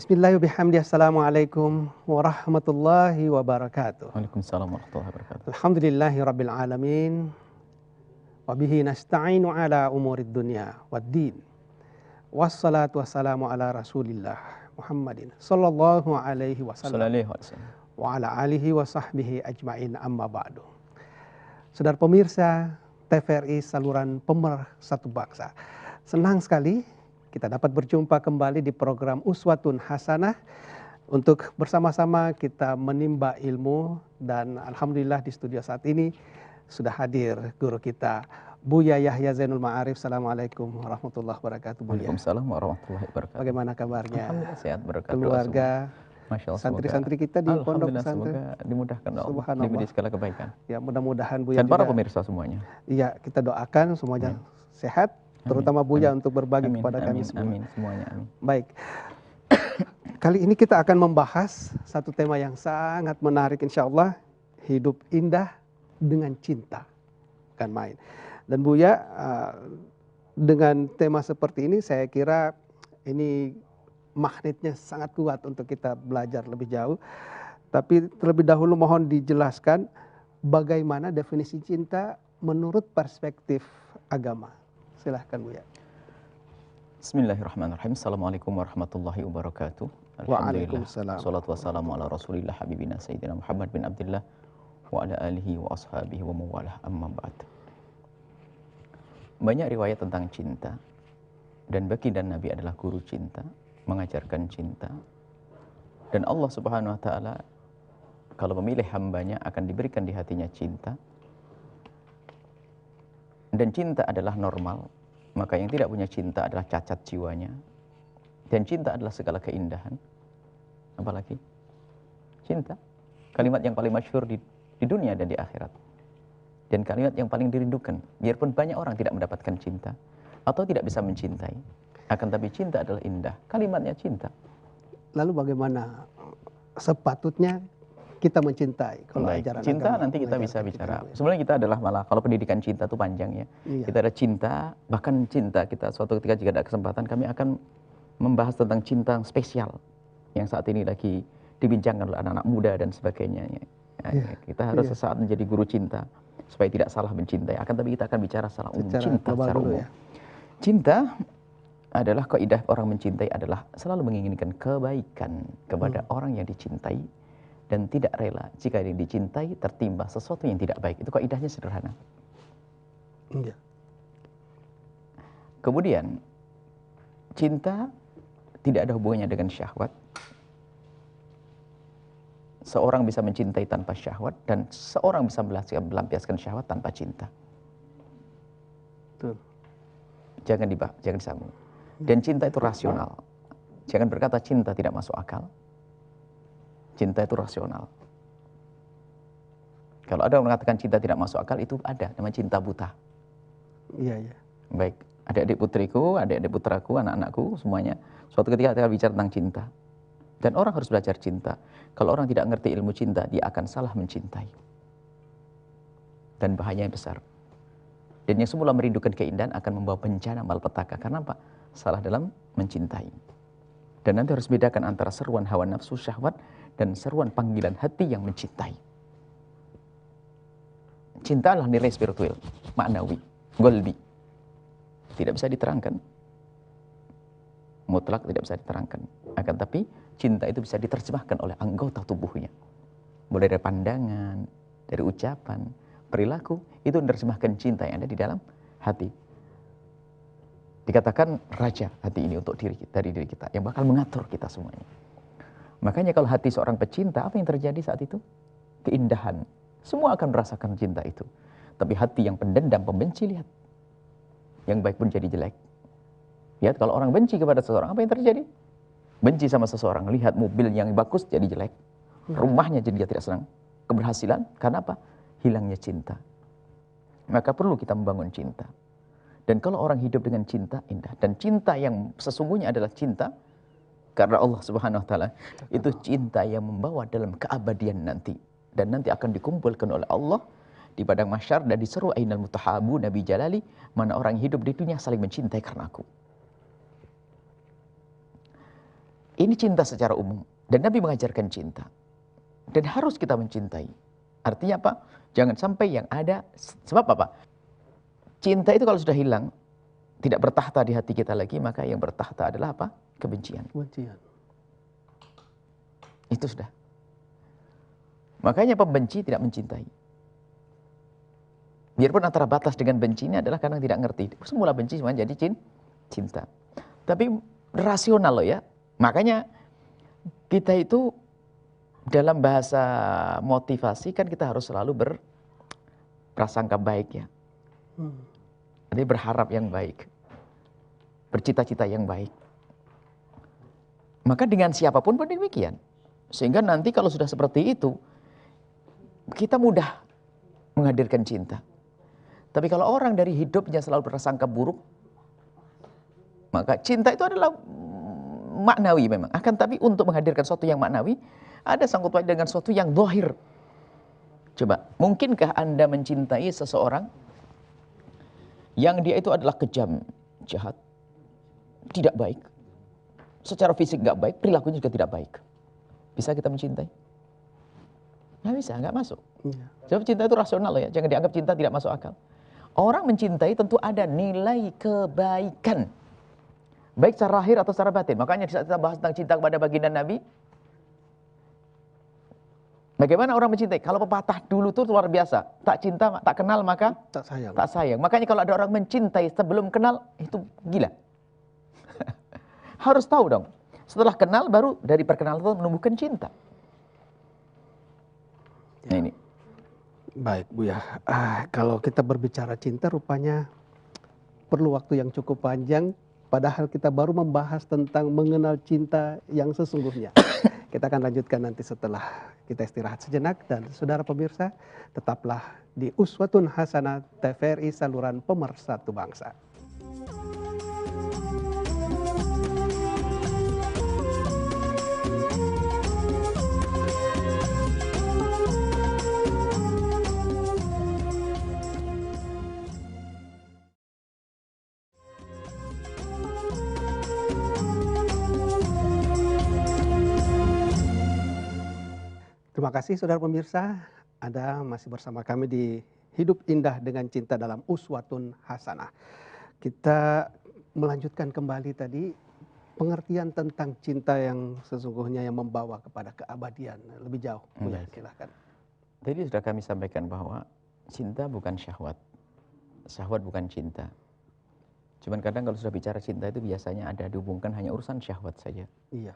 Bismillahirrahmanirrahim. Assalamualaikum warahmatullahi wabarakatuh. Waalaikumsalam warahmatullahi wabarakatuh. Alhamdulillahi rabbil alamin. Wabihi nasta'inu ala umurid dunya waddin. Wassalatu wassalamu ala rasulillah Muhammadin sallallahu alaihi wasallam wa ala alihi wa sahbihi ajma'in, amma ba'du. Saudara pemirsa TVRI saluran pemersatu bangsa, senang sekali kita dapat berjumpa kembali di program Uswatun Hasanah untuk bersama-sama kita menimba ilmu, dan alhamdulillah di studio saat ini sudah hadir guru kita Buya Yahya Zainul Ma'arif. Assalamualaikum warahmatullahi wabarakatuh. Waalaikumsalam warahmatullahi wabarakatuh. Bagaimana kabarnya? Alhamdulillah sehat, berkat keluarga, santri-santri kita di pondok pesantren. Semoga dimudahkan Allah, diberi segala kebaikan. Ya, mudah-mudahan Buya dan para juga, pemirsa semuanya. Iya, kita doakan semuanya sehat, terutama Buya untuk berbagi kepada kami semua. Amin, semuanya amin. Baik. Kali ini kita akan membahas satu tema yang sangat menarik, insya Allah, hidup indah dengan cinta. Bukan main. Dan Buya, dengan tema seperti ini saya kira ini magnetnya sangat kuat untuk kita belajar lebih jauh. Tapi terlebih dahulu mohon dijelaskan bagaimana definisi cinta menurut perspektif agama. Silahkan Buya. Bismillahirrahmanirrahim. Assalamualaikum warahmatullahi wabarakatuh. Waalaikumsalam. Salatu wassalamu ala rasulillah habibina sayyidina Muhammad bin Abdullah wa ala alihi wa ashabihi wa mawalah, amma ba'd. Banyak riwayat tentang cinta, dan baginda Nabi adalah guru cinta, mengajarkan cinta. Dan Allah Subhanahu wa taala kalau memilih hambanya akan diberikan di hatinya cinta. Dan cinta adalah normal, maka yang tidak punya cinta adalah cacat jiwanya. Dan cinta adalah segala keindahan. Apalagi cinta, kalimat yang paling masyhur di dunia dan di akhirat. Dan kalimat yang paling dirindukan, biarpun banyak orang tidak mendapatkan cinta atau tidak bisa mencintai, akan tapi cinta adalah indah. Kalimatnya cinta. Lalu bagaimana sepatutnya kita mencintai? Kalau Baik, ajaran cinta agama nanti kita bisa mengajarkan bicara. kita, Sebenarnya kita adalah malah kalau pendidikan cinta itu panjang ya. Iya. Kita ada cinta, bahkan cinta kita suatu ketika jika ada kesempatan kami akan membahas tentang cinta yang spesial yang saat ini lagi dibincangkan oleh anak-anak muda dan sebagainya. Iya. Kita harus Iya. sesaat menjadi guru cinta supaya tidak salah mencintai. Akan tapi kita akan bicara secara umum, cinta secara umum. Ya. Cinta adalah kaidah orang mencintai adalah selalu menginginkan kebaikan kepada orang yang dicintai dan tidak rela jika yang dicintai tertimpa sesuatu yang tidak baik. Itu kaidahnya sederhana. Iya. Kemudian cinta tidak ada hubungannya dengan syahwat. Seorang bisa mencintai tanpa syahwat dan seorang bisa melampiaskan syahwat tanpa cinta. Betul. Jangan disambung. Dan cinta itu rasional. Jangan berkata cinta tidak masuk akal. Cinta itu rasional. Kalau ada yang mengatakan cinta tidak masuk akal, itu ada namanya cinta buta. Iya, iya. Baik, adik-adik putriku, adik-adik putraku, anak-anakku, semuanya. Suatu ketika kita bicara tentang cinta. Dan orang harus belajar cinta. Kalau orang tidak ngerti ilmu cinta, dia akan salah mencintai. Dan bahayanya besar. Dan yang semula merindukan keindahan akan membawa bencana malapetaka. Karena apa? Salah dalam mencintai. Dan nanti harus bedakan antara seruan hawa nafsu syahwat dan seruan panggilan hati yang mencintai. Cinta adalah nilai spiritual, maknawi, golbi. Tidak bisa diterangkan. Mutlak tidak bisa diterangkan. Akan tapi cinta itu bisa diterjemahkan oleh anggota tubuhnya. Mulai dari pandangan, dari ucapan, perilaku, itu menerjemahkan cinta yang ada di dalam hati. Dikatakan raja hati ini untuk diri kita, yang bakal mengatur kita semuanya. Makanya kalau hati seorang pecinta, apa yang terjadi saat itu? Keindahan. Semua akan merasakan cinta itu. Tapi hati yang pendendam, pembenci, lihat. Yang baik pun jadi jelek. Lihat kalau orang benci kepada seseorang, apa yang terjadi? Benci sama seseorang, lihat mobil yang bagus jadi jelek. Rumahnya jadi dia tidak senang. Keberhasilan, karena apa? Hilangnya cinta. Maka perlu kita membangun cinta. Dan kalau orang hidup dengan cinta, indah. Dan cinta yang sesungguhnya adalah cinta karena Allah Subhanahu wa taala. Itu cinta yang membawa dalam keabadian nanti. Dan nanti akan dikumpulkan oleh Allah di padang mahsyar dan diseru ainal mutahabu Nabi Jalali, mana orang hidup di dunia saling mencintai karena aku. Ini cinta secara umum. Dan Nabi mengajarkan cinta. Dan harus kita mencintai. Artinya apa? Jangan sampai yang ada, sebab apa? Cinta itu kalau sudah hilang, tidak bertahta di hati kita lagi, maka yang bertahta adalah apa? Kebencian. Kebencian. Itu sudah. Makanya pembenci tidak mencintai. Biarpun antara batas dengan benci ini adalah karena tidak ngerti. Semula benci semuanya jadi cinta. Tapi rasional loh ya. Makanya kita itu dalam bahasa motivasi kan kita harus selalu berprasangka baik ya. Jadi berharap yang baik. Bercita-cita yang baik. Maka dengan siapapun pun demikian. Sehingga nanti kalau sudah seperti itu, kita mudah menghadirkan cinta. Tapi kalau orang dari hidupnya selalu berprasangka buruk, maka cinta itu adalah maknawi memang. Akan tapi untuk menghadirkan sesuatu yang maknawi, ada sangkut paut dengan sesuatu yang zahir. Coba, mungkinkah Anda mencintai seseorang yang dia itu adalah kejam, jahat, tidak baik, secara fisik nggak baik, perilakunya juga tidak baik? Bisa kita mencintai? Nggak bisa, nggak masuk. Sebab cinta itu rasional loh ya, jangan dianggap cinta tidak masuk akal. Orang mencintai tentu ada nilai kebaikan. Baik secara lahir atau secara batin. Makanya di saat kita bahas tentang cinta kepada baginda Nabi, bagaimana orang mencintai? Kalau pepatah dulu tuh luar biasa. Tak cinta, tak kenal maka Tak sayang. tak sayang. Makanya kalau ada orang mencintai sebelum kenal, itu gila. Harus tahu dong. Setelah kenal baru dari perkenalan itu menumbuhkan cinta. Nah ini. Baik Bu ya, kalau kita berbicara cinta rupanya perlu waktu yang cukup panjang, padahal kita baru membahas tentang mengenal cinta yang sesungguhnya. Kita akan lanjutkan nanti setelah kita istirahat sejenak, dan saudara pemirsa tetaplah di Uswatun Hasanah TVRI saluran pemersatu bangsa. Terima kasih saudara pemirsa, Anda masih bersama kami di Hidup Indah dengan Cinta dalam Uswatun Hasanah. Kita melanjutkan kembali tadi pengertian tentang cinta yang sesungguhnya yang membawa kepada keabadian lebih jauh. Bu ya, silakan. Tadi sudah kami sampaikan bahwa cinta bukan syahwat. Syahwat bukan cinta. Cuman kadang kalau sudah bicara cinta itu biasanya ada dihubungkan hanya urusan syahwat saja. Iya.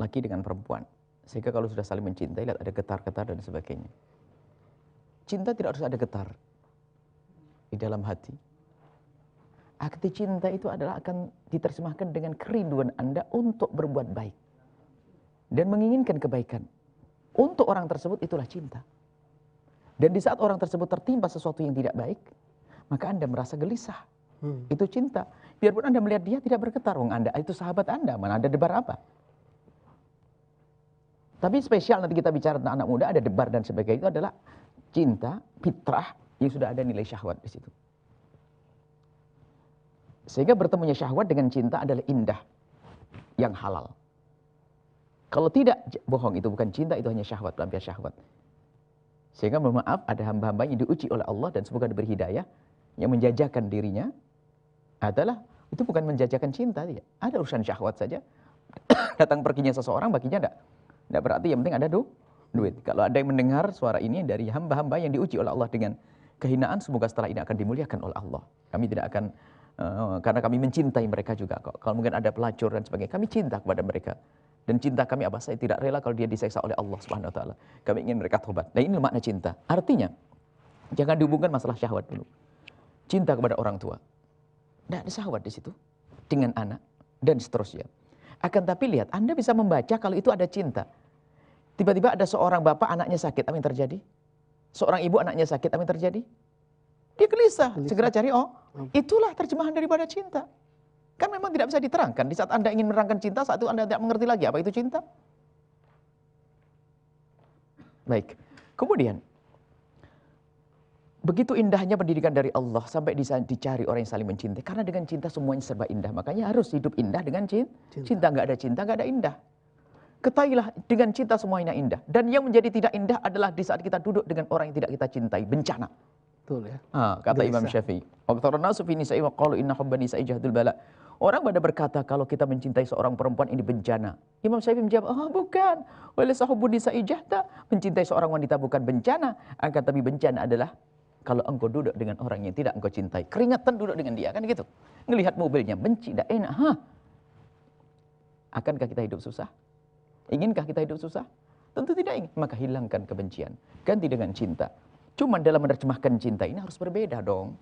Laki dengan perempuan. Sehingga kalau sudah saling mencintai, lihat ada getar-getar dan sebagainya. Cinta tidak harus ada getar di dalam hati. Arti cinta itu adalah akan diterjemahkan dengan kerinduan Anda untuk berbuat baik. Dan menginginkan kebaikan. Untuk orang tersebut itulah cinta. Dan di saat orang tersebut tertimpa sesuatu yang tidak baik, maka Anda merasa gelisah. Itu cinta. Biarpun Anda melihat dia tidak bergetar. Wong Anda itu sahabat Anda, mana ada debar apa? Tapi spesial nanti kita bicara tentang anak muda, ada debar dan sebagainya, itu adalah cinta, fitrah, yang sudah ada nilai syahwat di situ. Sehingga bertemunya syahwat dengan cinta adalah indah, yang halal. Kalau tidak, bohong, itu bukan cinta, itu hanya syahwat, pelampiasan syahwat. Sehingga mohon maaf, ada hamba-hamba yang diuji oleh Allah dan semoga diberi hidayah, yang menjajakan dirinya adalah, itu bukan menjajakan cinta, ya. Ada urusan syahwat saja. Datang perginya seseorang, baginya tidak berarti yang penting ada duit. Kalau ada yang mendengar suara ini dari hamba-hamba yang diuji oleh Allah dengan kehinaan, semoga setelah ini akan dimuliakan oleh Allah. Kami tidak akan, karena kami mencintai mereka juga. Kalau mungkin ada pelacur dan sebagainya, kami cinta kepada mereka. Dan cinta kami apa? Saya tidak rela kalau dia diseksa oleh Allah Subhanahu Wa Taala. Kami ingin mereka tobat. Nah ini makna cinta. Artinya, jangan dihubungkan masalah syahwat dulu. Cinta kepada orang tua. Tidak ada syahwat di situ. Dengan anak dan seterusnya. Akan tapi lihat, Anda bisa membaca kalau itu ada cinta. Tiba-tiba ada seorang bapak anaknya sakit, apa yang terjadi? Seorang ibu anaknya sakit, apa yang terjadi? Dia gelisah, segera cari, itulah terjemahan daripada cinta. Kan memang tidak bisa diterangkan. Di saat Anda ingin menerangkan cinta, saat itu Anda tidak mengerti lagi apa itu cinta. Baik, kemudian Begitu indahnya pendidikan dari Allah sampai dicari orang yang saling mencintai. Karena dengan cinta semuanya serba indah. Makanya harus hidup indah dengan cinta. Cinta nggak ada indah. Ketahuilah dengan cinta semuanya indah. Dan yang menjadi tidak indah adalah di saat kita duduk dengan orang yang tidak kita cintai. Bencana. Betul ya. Kata Imam Syafi'i. Orang pada berkata kalau kita mencintai seorang perempuan ini bencana. Imam Syafi'i menjawab, bukan. Mencintai seorang wanita bukan bencana. Akan tapi bencana adalah kalau engkau duduk dengan orang yang tidak engkau cintai. Keringatan duduk dengan dia, kan gitu. Ngelihat mobilnya, benci, tidak enak. Akankah kita hidup susah? Inginkah kita hidup susah? Tentu tidak ingin. Maka hilangkan kebencian. Ganti dengan cinta. Cuman dalam menerjemahkan cinta ini harus berbeda dong.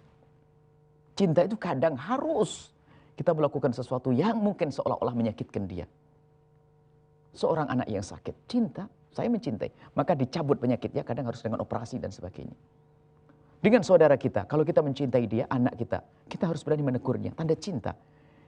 Cinta itu kadang harus kita melakukan sesuatu yang mungkin seolah-olah menyakitkan dia. Seorang anak yang sakit, cinta, saya mencintai. Maka dicabut penyakitnya, kadang harus dengan operasi dan sebagainya. Dengan saudara kita, kalau kita mencintai dia, anak kita harus berani menegurnya, tanda cinta.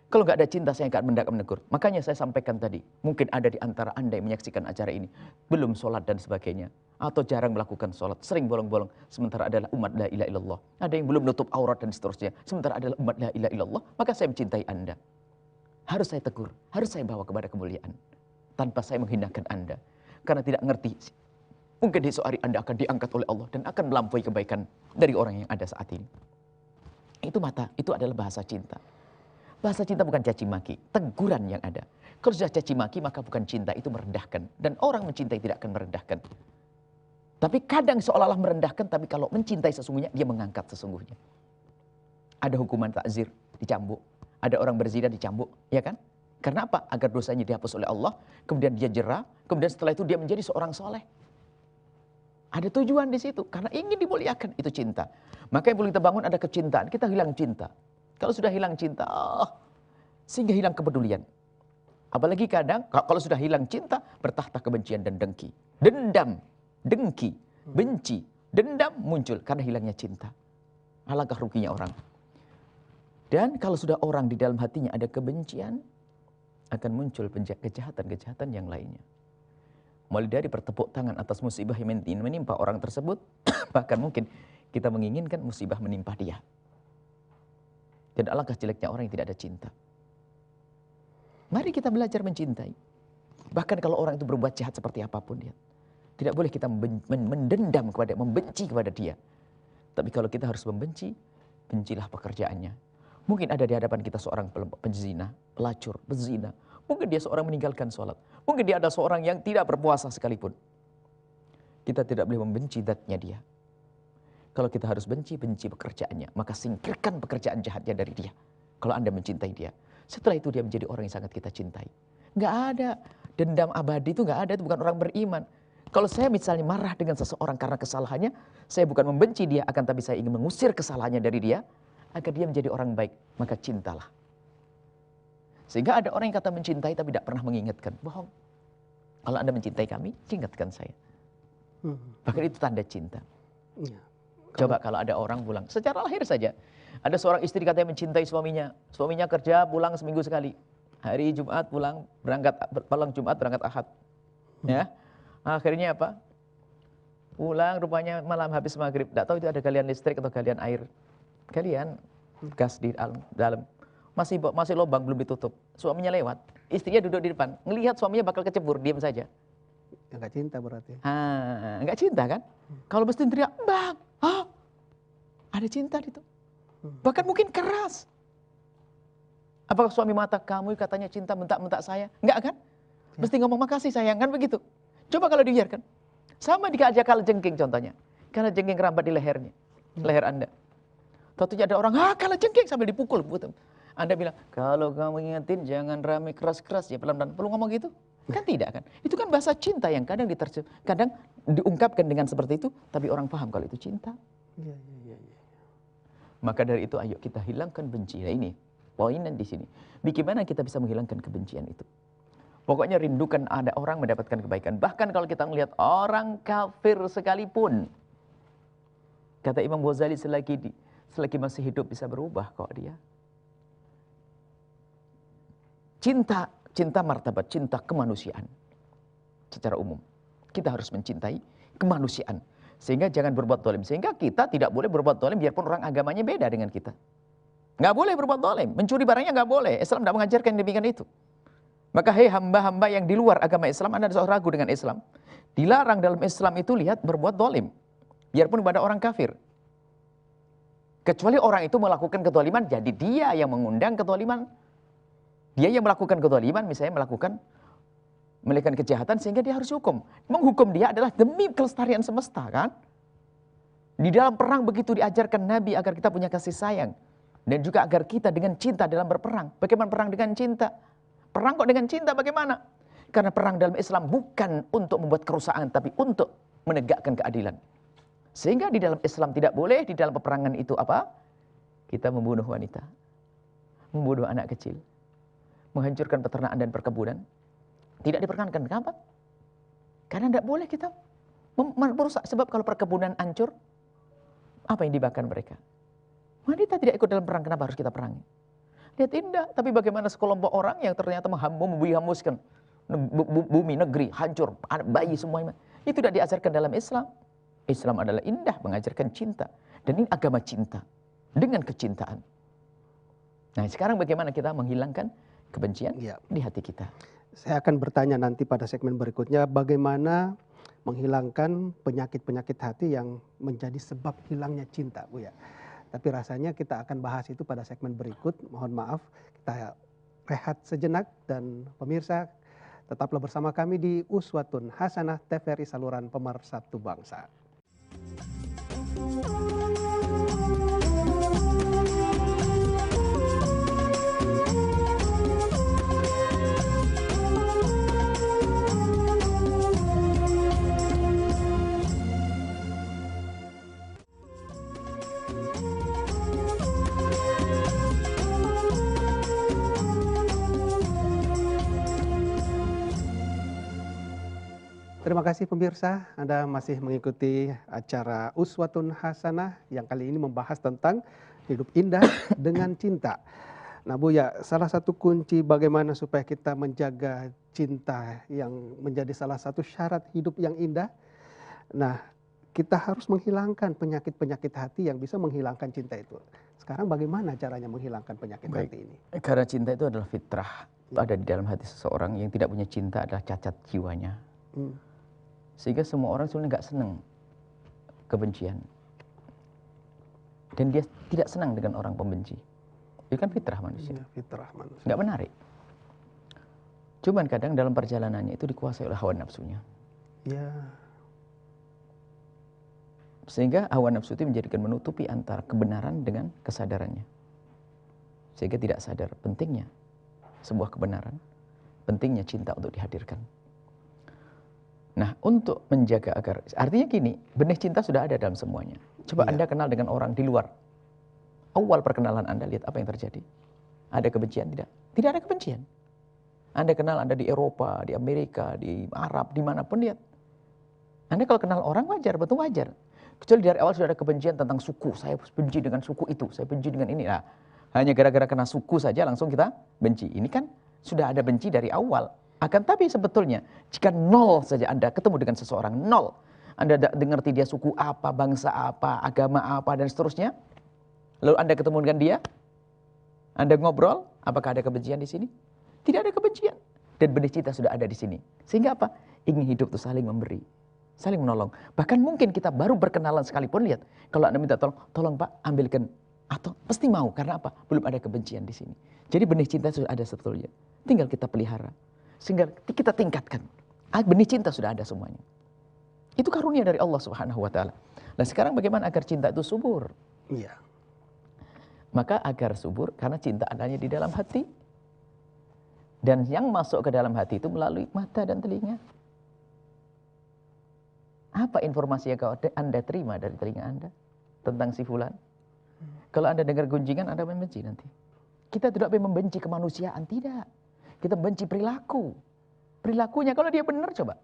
Kalau nggak ada cinta, saya nggak menegur. Makanya saya sampaikan tadi, mungkin ada di antara Anda yang menyaksikan acara ini, belum sholat dan sebagainya, atau jarang melakukan sholat, sering bolong-bolong, sementara adalah umat la ilaha illallah. Ada yang belum nutup aurat dan seterusnya, sementara adalah umat la ilaha illallah, maka saya mencintai Anda. Harus saya tegur, harus saya bawa kepada kemuliaan, tanpa saya menghinakan Anda. Karena tidak ngerti, mungkin di esok hari Anda akan diangkat oleh Allah dan akan melampaui kebaikan dari orang yang ada saat ini. Itu adalah bahasa cinta. Bahasa cinta bukan caci maki, teguran yang ada. Kalau sudah caci maki maka bukan cinta, itu merendahkan. Dan orang mencintai tidak akan merendahkan. Tapi kadang seolah-olah merendahkan, tapi kalau mencintai sesungguhnya, dia mengangkat sesungguhnya. Ada hukuman takzir, dicambuk. Ada orang berzina dicambuk, ya kan? Karena apa? Agar dosanya dihapus oleh Allah, kemudian dia jerah, kemudian setelah itu dia menjadi seorang soleh. Ada tujuan di situ, karena ingin dimuliakan, itu cinta. Maka yang perlu kita bangun ada kecintaan, kita hilang cinta. Kalau sudah hilang cinta, sehingga hilang kepedulian. Apalagi kadang, kalau sudah hilang cinta, bertahta kebencian dan dengki. Dendam, dengki, benci, dendam muncul karena hilangnya cinta. Alangkah ruginya orang. Dan kalau sudah orang di dalam hatinya ada kebencian, akan muncul kejahatan-kejahatan yang lainnya. Mulai dari bertepuk tangan atas musibah yang menimpa orang tersebut, bahkan mungkin kita menginginkan musibah menimpa dia. Dan alangkah jeleknya orang yang tidak ada cinta. Mari kita belajar mencintai. Bahkan kalau orang itu berbuat jahat seperti apapun dia, tidak boleh kita mendendam kepada, membenci kepada dia. Tapi kalau kita harus membenci, bencilah pekerjaannya. Mungkin ada di hadapan kita seorang penzina, pelacur, pezina. Mungkin dia seorang meninggalkan sholat. Mungkin dia ada seorang yang tidak berpuasa sekalipun. Kita tidak boleh membenci zatnya dia. Kalau kita harus benci pekerjaannya. Maka singkirkan pekerjaan jahatnya dari dia. Kalau Anda mencintai dia. Setelah itu dia menjadi orang yang sangat kita cintai. Nggak ada. Dendam abadi itu nggak ada. Itu bukan orang beriman. Kalau saya misalnya marah dengan seseorang karena kesalahannya. Saya bukan membenci dia. Akan tapi saya ingin mengusir kesalahannya dari dia. Agar dia menjadi orang baik. Maka cintalah. Sehingga ada orang yang kata mencintai tapi tidak pernah mengingatkan. Bohong. Kalau Anda mencintai kami, ingatkan saya. Bahkan itu tanda cinta. Ya. Coba kalau ada orang pulang, secara lahir saja. Ada seorang istri katanya mencintai suaminya. Suaminya kerja, pulang seminggu sekali. Hari Jumat pulang, pulang Jumat, berangkat Ahad. Ya. Akhirnya apa? Pulang rupanya malam habis maghrib. Tidak tahu itu ada galian listrik atau galian air. Galian gas di dalam. Masih lubang belum ditutup. Suaminya lewat. Istrinya duduk di depan. Ngelihat suaminya bakal kecebur, diam saja. Enggak cinta berarti. Enggak cinta kan? Kalau mesti teriak, "Bang, ada cinta di itu." Bahkan mungkin keras. Apakah suami mata kamu katanya cinta mentak-mentak saya? Enggak kan? Mesti ngomong makasih sayang, kan begitu. Coba kalau dibiarkan. Sama dikajak kalajengking contohnya. Kalajengking rambat di lehernya. Leher Anda. Tentunya ada orang, kalajengking sambil dipukul. Anda bilang, kalau kamu ingetin jangan rame keras-keras ya pelan-pelan. Perlu ngomong gitu? Kan tidak kan? Itu kan bahasa cinta yang kadang diungkapkan dengan seperti itu, tapi orang paham kalau itu cinta. Ya. Maka dari itu ayo kita hilangkan benci. Nah ini poinan di sini. Bagaimana kita bisa menghilangkan kebencian itu? Pokoknya rindukan ada orang mendapatkan kebaikan. Bahkan kalau kita melihat orang kafir sekalipun. Kata Imam Ghazali selagi masih hidup bisa berubah kok dia. Cinta martabat, cinta kemanusiaan. Secara umum. Kita harus mencintai kemanusiaan. Sehingga jangan berbuat zalim. Sehingga kita tidak boleh berbuat zalim biarpun orang agamanya beda dengan kita. Nggak boleh berbuat zalim. Mencuri barangnya nggak boleh. Islam tidak mengajarkan demikian itu. Maka hei hamba-hamba yang di luar agama Islam, Anda seorang ragu dengan Islam. Dilarang dalam Islam itu lihat berbuat zalim. Biarpun kepada orang kafir. Kecuali orang itu melakukan kezaliman, jadi dia yang mengundang kezaliman. Dia yang melakukan kezaliman, misalnya melakukan kejahatan sehingga dia harus hukum. Menghukum dia adalah demi kelestarian semesta, kan? Di dalam perang begitu diajarkan Nabi agar kita punya kasih sayang. Dan juga agar kita dengan cinta dalam berperang. Bagaimana perang dengan cinta? Perang kok dengan cinta bagaimana? Karena perang dalam Islam bukan untuk membuat kerusakan, tapi untuk menegakkan keadilan. Sehingga di dalam Islam tidak boleh, di dalam peperangan itu apa? Kita membunuh wanita. Membunuh anak kecil. Menghancurkan peternakan dan perkebunan. Tidak diperkenankan. Kenapa? Karena tidak boleh kita merusak. Sebab kalau perkebunan hancur, apa yang dibakar mereka? Wanita tidak ikut dalam perang, kenapa harus kita perangi? Lihat indah, tapi bagaimana sekelompok orang yang ternyata menghambuskan bumi, negeri, hancur, anak bayi semuanya. Itu tidak diajarkan dalam Islam. Islam adalah indah, mengajarkan cinta. Dan ini agama cinta. Dengan kecintaan. Nah sekarang bagaimana kita menghilangkan kebencian di hati kita? Saya akan bertanya nanti pada segmen berikutnya bagaimana menghilangkan penyakit-penyakit hati yang menjadi sebab hilangnya cinta, Bu ya. Tapi rasanya kita akan bahas itu pada segmen berikut. Mohon maaf, kita rehat sejenak dan pemirsa tetaplah bersama kami di Uswatun Hasanah TVRI saluran Pemersatu Bangsa. Terima kasih pemirsa, Anda masih mengikuti acara Uswatun Hasanah yang kali ini membahas tentang hidup indah dengan cinta. Nah Bu ya, salah satu kunci bagaimana supaya kita menjaga cinta yang menjadi salah satu syarat hidup yang indah. Nah kita harus menghilangkan penyakit-penyakit hati yang bisa menghilangkan cinta itu. Sekarang bagaimana caranya menghilangkan penyakit hati ini? Karena cinta itu adalah fitrah. Itu ada di dalam hati seseorang. Yang tidak punya cinta adalah cacat jiwanya. Sehingga semua orang sebenarnya nggak senang kebencian. Dan dia tidak senang dengan orang pembenci. Itu kan fitrah manusia. Ya, fitrah manusia. Nggak menarik. Cuman kadang dalam perjalanannya itu dikuasai oleh hawa nafsunya. Ya. Sehingga hawa nafsu itu menjadikan menutupi antara kebenaran dengan kesadarannya. Sehingga tidak sadar pentingnya sebuah kebenaran. Pentingnya cinta untuk dihadirkan. Nah, untuk menjaga agar, artinya gini, benih cinta sudah ada dalam semuanya. Coba Anda kenal dengan orang di luar. Awal perkenalan Anda, lihat apa yang terjadi. Ada kebencian? Tidak. Tidak ada kebencian. Anda kenal Anda di Eropa, di Amerika, di Arab, dimanapun lihat. Anda kalau kenal orang wajar, betul wajar. Kecuali dari awal sudah ada kebencian tentang suku. Saya benci dengan suku itu, saya benci dengan ini. Nah, hanya gara-gara kena suku saja langsung kita benci. Ini kan sudah ada benci dari awal. Akan tapi sebetulnya jika nol saja Anda ketemu dengan seseorang, nol. Anda tidak mengerti dia suku apa, bangsa apa, agama apa, dan seterusnya. Lalu Anda ketemu dengan dia, Anda ngobrol, apakah ada kebencian di sini? Tidak ada kebencian. Dan benih cinta sudah ada di sini. Sehingga apa? Ingin hidup itu saling memberi, saling menolong. Bahkan mungkin kita baru berkenalan sekalipun, lihat. Kalau Anda minta tolong, tolong Pak ambilkan. Atau pasti mau, karena apa? Belum ada kebencian di sini. Jadi benih cinta sudah ada sebetulnya. Tinggal kita pelihara. Sehingga kita tingkatkan. Benih cinta sudah ada semuanya. Itu karunia dari Allah Subhanahu wa Ta'ala. Nah sekarang bagaimana agar cinta itu subur? Iya. Maka agar subur karena cinta adanya di dalam hati. Dan yang masuk ke dalam hati itu melalui mata dan telinga. Apa informasi yang Anda terima dari telinga Anda tentang si fulan? Kalau Anda dengar gunjingan, Anda membenci nanti. Kita tidak membenci kemanusiaan, tidak. Kita benci perilaku. Perilakunya kalau dia benar coba.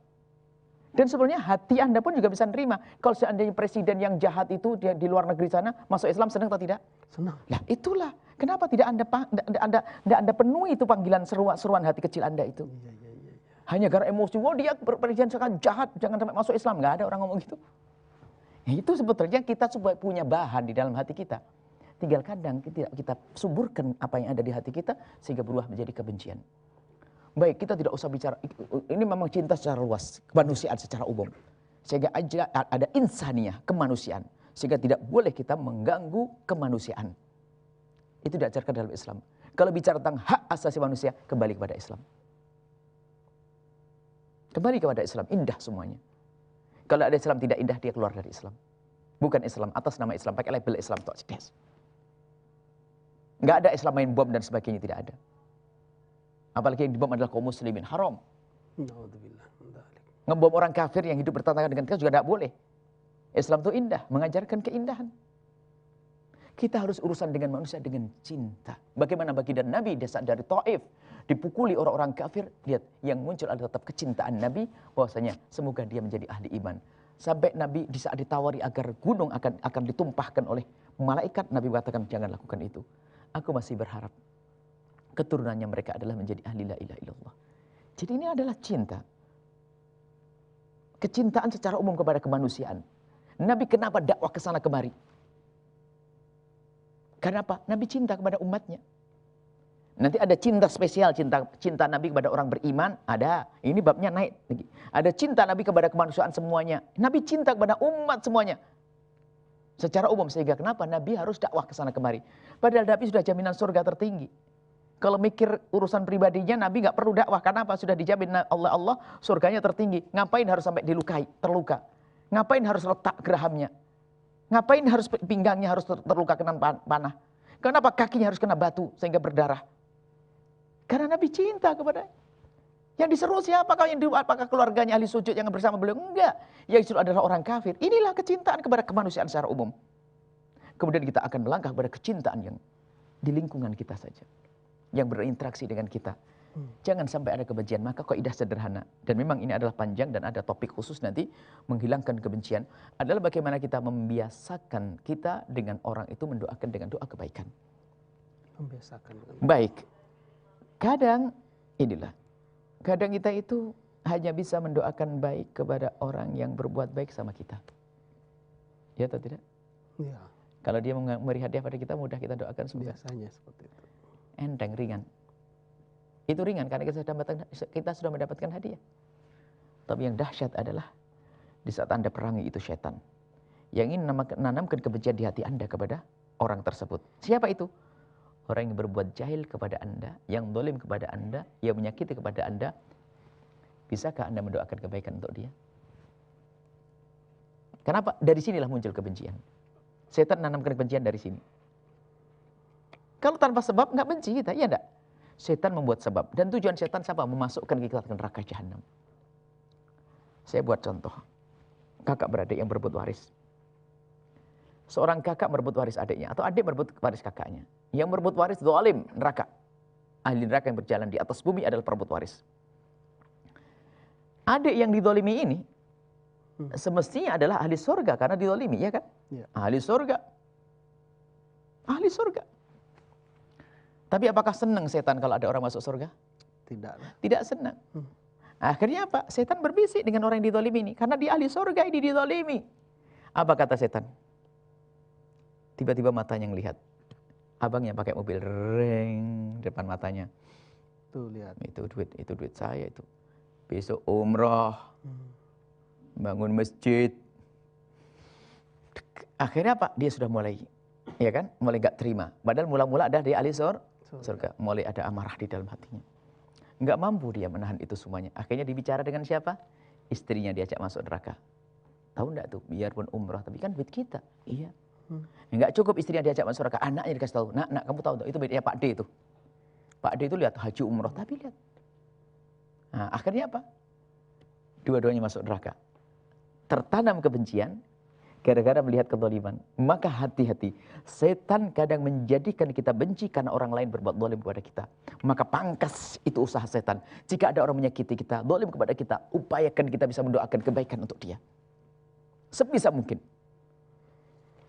Dan sebenarnya hati Anda pun juga bisa nerima. Kalau seandainya presiden yang jahat itu dia di luar negeri sana masuk Islam, senang atau tidak? Senang. Nah itulah. Kenapa tidak Anda penuhi itu panggilan seruan hati kecil Anda itu? Hanya karena emosi, wah dia presiden sangat jahat, jangan sampai masuk Islam. Nggak ada orang ngomong gitu. Itu sebetulnya kita punya bahan di dalam hati kita. Tinggal kadang kita suburkan apa yang ada di hati kita sehingga berubah menjadi kebencian. Baik, kita tidak usah bicara, ini memang cinta secara luas, kemanusiaan secara umum. Sehingga ada insaniyah, kemanusiaan. Sehingga tidak boleh kita mengganggu kemanusiaan. Itu diajarkan dalam Islam. Kalau bicara tentang hak asasi manusia, kembali kepada Islam. Kembali kepada Islam, indah semuanya. Kalau ada Islam tidak indah, dia keluar dari Islam. Bukan Islam, atas nama Islam, pakai label Islam. Nggak ada Islam main bom dan sebagainya, tidak ada. Apalagi yang dibom adalah kaum muslimin, haram. Ngebom orang kafir yang hidup bertentangan dengan kita juga tidak boleh. Islam itu indah, mengajarkan keindahan. Kita harus urusan dengan manusia dengan cinta. Bagaimana baginda Nabi dari Taif dipukuli orang-orang kafir, lihat yang muncul adalah tetap kecintaan Nabi, bahwasanya semoga dia menjadi ahli iman. Sampai Nabi di saat ditawari agar gunung akan ditumpahkan oleh malaikat, Nabi katakan jangan lakukan itu. Aku masih berharap keturunannya mereka adalah menjadi ahli la ilaha illallah. Jadi ini adalah cinta. Kecintaan secara umum kepada kemanusiaan. Nabi kenapa dakwah ke sana kemari? Karena apa? Nabi cinta kepada umatnya. Nanti ada cinta spesial, cinta Nabi kepada orang beriman, ada. Ini babnya naik lagi. Ada cinta Nabi kepada kemanusiaan semuanya. Nabi cinta kepada umat semuanya. Secara umum, sehingga kenapa Nabi harus dakwah ke sana kemari? Padahal Nabi sudah jaminan surga tertinggi. Kalau mikir urusan pribadinya, Nabi nggak perlu dakwah. Karena apa? Sudah dijamin oleh Allah, surganya tertinggi. Ngapain harus sampai dilukai, terluka? Ngapain harus letak gerahamnya? Ngapain harus pinggangnya harus terluka kena panah? Kenapa kakinya harus kena batu sehingga berdarah? Karena Nabi cinta kepada. Yang diseru siapa? Apakah keluarganya ahli sujud yang bersama beliau? Enggak. Yang disuruh adalah orang kafir. Inilah kecintaan kepada kemanusiaan secara umum. Kemudian kita akan melangkah kepada kecintaan yang di lingkungan kita saja, yang berinteraksi dengan kita. Jangan sampai ada kebencian. Maka kaidah sederhana, dan memang ini adalah panjang dan ada topik khusus nanti, menghilangkan kebencian, adalah bagaimana kita membiasakan kita dengan orang itu mendoakan dengan doa kebaikan. Membiasakan. Baik. Kadang kita itu hanya bisa mendoakan baik kepada orang yang berbuat baik sama kita. Ya atau tidak? Ya. Kalau dia memberi hadiah pada kita, mudah kita doakan semua. Biasanya seperti itu. Enteng, ringan. Itu ringan karena kita sudah mendapatkan hadiah. Tapi yang dahsyat adalah di saat Anda perangi itu setan yang ingin menanamkan kebencian di hati Anda kepada orang tersebut. Siapa itu? Orang yang berbuat jahil kepada Anda, yang zalim kepada Anda, yang menyakiti kepada Anda. Bisakah Anda mendoakan kebaikan untuk dia? Kenapa? Dari sinilah muncul kebencian. Setan menanamkan kebencian dari sini. Kalau tanpa sebab nggak benci kita, iya enggak? Setan membuat sebab. Dan tujuan setan siapa? Memasukkan kita ke neraka jahanam. Saya buat contoh. Kakak beradik yang berebut waris. Seorang kakak merebut waris adiknya, atau adik merebut waris kakaknya. Yang merebut waris zalim, neraka. Ahli neraka yang berjalan di atas bumi adalah perebut waris. Adik yang dizalimi ini semestinya adalah ahli surga karena dizalimi, ya kan? Ya. Ahli surga. Ahli surga. Tapi apakah senang setan kalau ada orang masuk surga? Tidak. Tidak senang. Akhirnya apa? Setan berbisik dengan orang yang dizalimi ini. Karena di ahli surga ini dizalimi. Apa kata setan? Tiba-tiba matanya ngelihat. Abangnya pakai mobil reng depan matanya. Tuh lihat. Itu duit saya itu. Besok umroh. Bangun masjid. Akhirnya apa? Dia sudah mulai, ya kan? Mulai gak terima. Padahal mula-mula ada di ahli surga. Mulai ada amarah di dalam hatinya. Nggak mampu dia menahan itu semuanya. Akhirnya dibicara dengan siapa? Istrinya diajak masuk neraka. Tahu enggak tuh? Biarpun umrah, tapi kan duit kita. Iya. Nggak cukup istrinya diajak masuk neraka. Anaknya dikasih tahu. Nak, kamu tahu itu bedanya Pak D itu. Pak D itu lihat haji umrah, tapi lihat. Nah, akhirnya apa? Dua-duanya masuk neraka. Tertanam kebencian gara-gara melihat kezaliman. Maka hati-hati. Setan kadang menjadikan kita benci karena orang lain berbuat zalim kepada kita. Maka pangkas itu usaha setan. Jika ada orang menyakiti kita, zalim kepada kita, upayakan kita bisa mendoakan kebaikan untuk dia. Sebisa mungkin.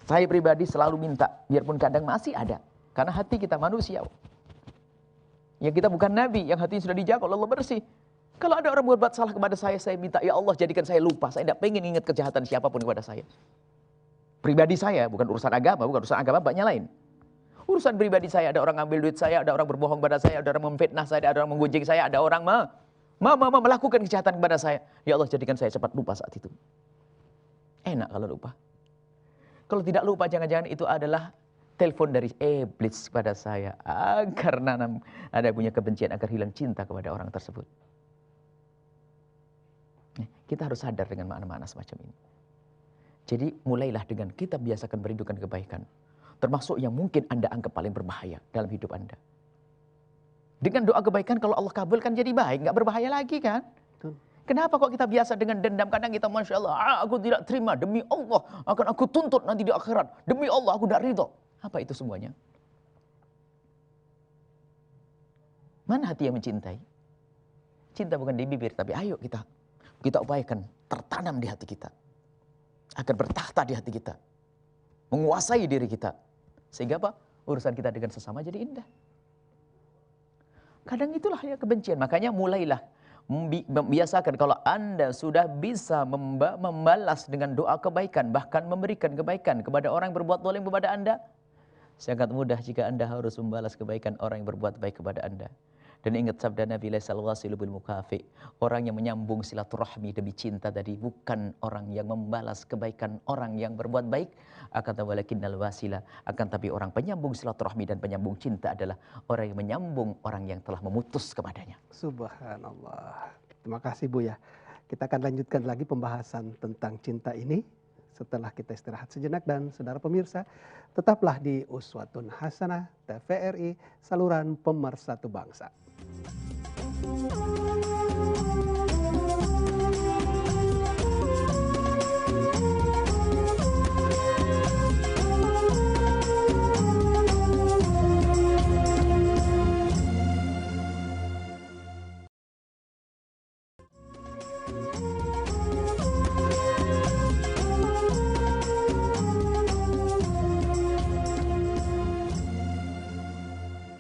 Saya pribadi selalu minta, biarpun kadang masih ada. Karena hati kita manusia. Yang kita bukan nabi, yang hatinya sudah dijaga oleh Allah bersih. Kalau ada orang berbuat salah kepada saya minta, ya Allah jadikan saya lupa. Saya tidak pengen ingat kejahatan siapapun kepada saya. pribadi saya, bukan urusan agama banyak lain. Urusan pribadi saya, ada orang ngambil duit saya, ada orang berbohong pada saya, ada orang memfitnah saya, ada orang menggunjing saya, ada orang melakukan kejahatan kepada saya. Ya Allah, jadikan saya cepat lupa saat itu. Enak kalau lupa. Kalau tidak lupa, jangan-jangan itu adalah telepon dari iblis kepada saya agar nanam ada punya kebencian, agar hilang cinta kepada orang tersebut. Kita harus sadar dengan makna-makna semacam ini. Jadi mulailah dengan kita biasakan merindukan kebaikan. Termasuk yang mungkin Anda anggap paling berbahaya dalam hidup Anda. Dengan doa kebaikan kalau Allah kabulkan jadi baik, nggak berbahaya lagi kan? Kenapa kok kita biasa dengan dendam? Kadang kita Masya Allah, aku tidak terima, demi Allah akan aku tuntut nanti di akhirat. Demi Allah aku tidak ridho. Apa itu semuanya? Mana hati yang mencintai? Cinta bukan di bibir, tapi ayo kita upayakan tertanam di hati kita. Agar bertakhta di hati kita. Menguasai diri kita. Sehingga apa? Urusan kita dengan sesama jadi indah. Kadang itulah ya kebencian. Makanya mulailah membiasakan kalau Anda sudah bisa membalas dengan doa kebaikan, bahkan memberikan kebaikan kepada orang yang berbuat zalim kepada Anda, sangat mudah jika Anda harus membalas kebaikan orang yang berbuat baik kepada Anda. Dan ingat sabda Nabi laisal wasilu bil mukafi, orang yang menyambung silaturahmi demi cinta tadi bukan orang yang membalas kebaikan orang yang berbuat baik, akan walakinnal wasila, akan tapi orang penyambung silaturahmi dan penyambung cinta adalah orang yang menyambung orang yang telah memutus kepadanya. Subhanallah. Terima kasih Buya. Kita akan lanjutkan lagi pembahasan tentang cinta ini setelah kita istirahat sejenak, dan saudara pemirsa tetaplah di Uswatun Hasanah TVRI, saluran pemersatu bangsa.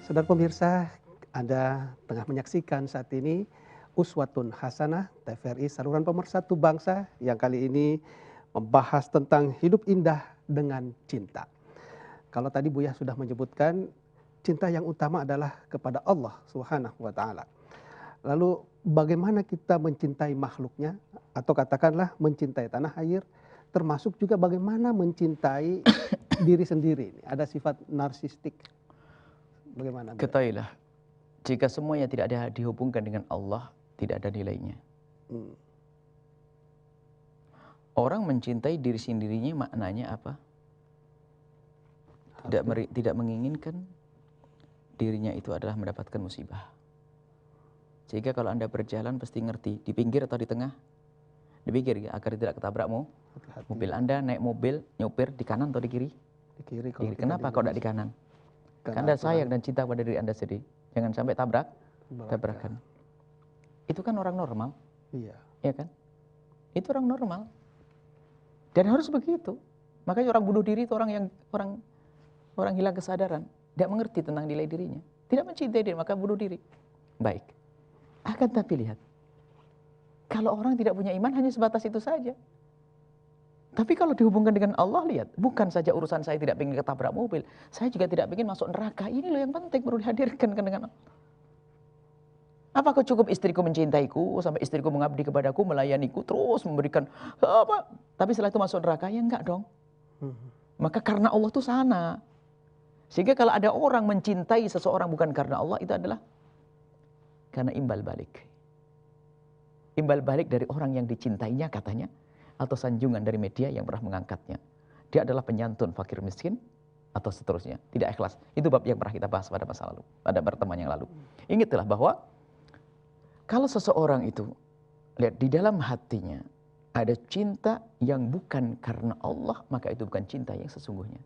Saudara pemirsa, Anda tengah menyaksikan saat ini Uswatun Hasanah TVRI, saluran pemersatu bangsa, yang kali ini membahas tentang hidup indah dengan cinta. Kalau tadi Buya sudah menyebutkan cinta yang utama adalah kepada Allah Subhanahu wa taala. Lalu bagaimana kita mencintai makhluknya, atau katakanlah mencintai tanah air, termasuk juga bagaimana mencintai diri sendiri. Ada sifat narsistik. Bagaimana? Ketahuilah, jika semuanya tidak ada dihubungkan dengan Allah, tidak ada nilainya. Orang mencintai diri sendirinya maknanya apa? Tidak menginginkan dirinya itu adalah mendapatkan musibah. Sehingga kalau Anda berjalan pasti ngerti, di pinggir atau di tengah? Di pinggir, agar tidak ketabrak mobil Anda, naik mobil, nyopir di kanan atau di kiri? Di kiri. Kenapa kau tidak di kanan? Karena Anda sayang dan cinta pada diri Anda sendiri. Jangan sampai tabrakan. Itu kan orang normal. Iya. Ya kan? Itu orang normal. Dan harus begitu. Makanya orang bunuh diri itu orang hilang kesadaran. Tidak mengerti tentang nilai dirinya. Tidak mencintai diri, maka bunuh diri. Baik. Akan tapi lihat. Kalau orang tidak punya iman hanya sebatas itu saja. Tapi kalau dihubungkan dengan Allah, lihat, bukan saja urusan saya tidak ingin ketabrak mobil, saya juga tidak ingin masuk neraka. Ini loh yang penting perlu dihadirkan dengan Allah. Apakah cukup istriku mencintaiku, sampai istriku mengabdi kepadaku, melayaniku, terus memberikan apa? Tapi setelah itu masuk neraka, ya enggak dong. Maka karena Allah itu sana. Sehingga kalau ada orang mencintai seseorang bukan karena Allah, itu adalah karena imbal balik. Imbal balik dari orang yang dicintainya katanya, atau sanjungan dari media yang pernah mengangkatnya. Dia adalah penyantun fakir miskin, atau seterusnya. Tidak ikhlas. Itu bab yang pernah kita bahas pada masa lalu, pada pertemuan yang lalu. Ingatlah bahwa kalau seseorang itu, lihat di dalam hatinya ada cinta yang bukan karena Allah, maka itu bukan cinta yang sesungguhnya.